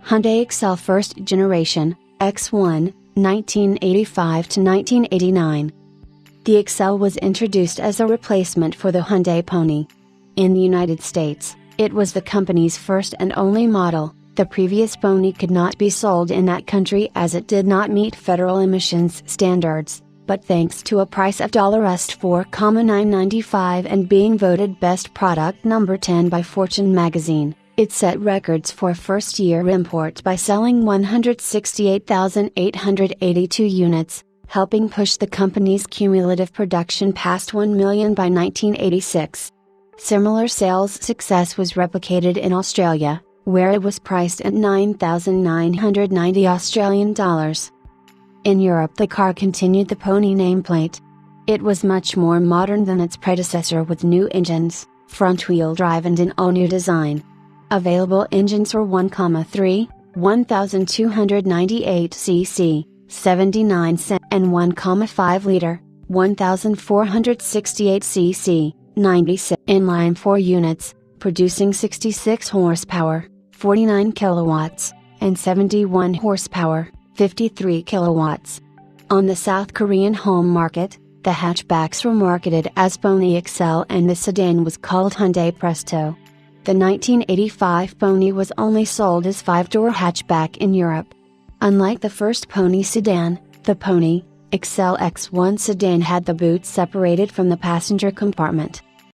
Hyundai Excel First Generation, X1, 1985 to 1989. The Excel was introduced as a replacement for the Hyundai Pony. In the United States, it was the company's first and only model. The previous Pony could not be sold in that country as it did not meet federal emissions standards, but thanks to a price of $4,995 and being voted Best Product number 10 by Fortune magazine, it set records for first-year import by selling 168,882 units, helping push the company's cumulative production past 1 million by 1986. Similar sales success was replicated in Australia, where it was priced at $9,990 In Europe, the car continued the Pony nameplate. It was much more modern than its predecessor with new engines, front-wheel drive and an all-new design. Available engines were 1,3, 1,298 cc, 79 cent, and 1,5 liter, 1,468 cc, 96 inline 4 units, producing 66 horsepower, 49 kilowatts, and 71 horsepower, 53 kilowatts. On the South Korean home market, the hatchbacks were marketed as Pony Excel and the sedan was called Hyundai Presto. The 1985 Pony was only sold as 5-door hatchback in Europe. Unlike the first Pony sedan, the Pony Excel X1 sedan had the boot separated from the passenger compartment.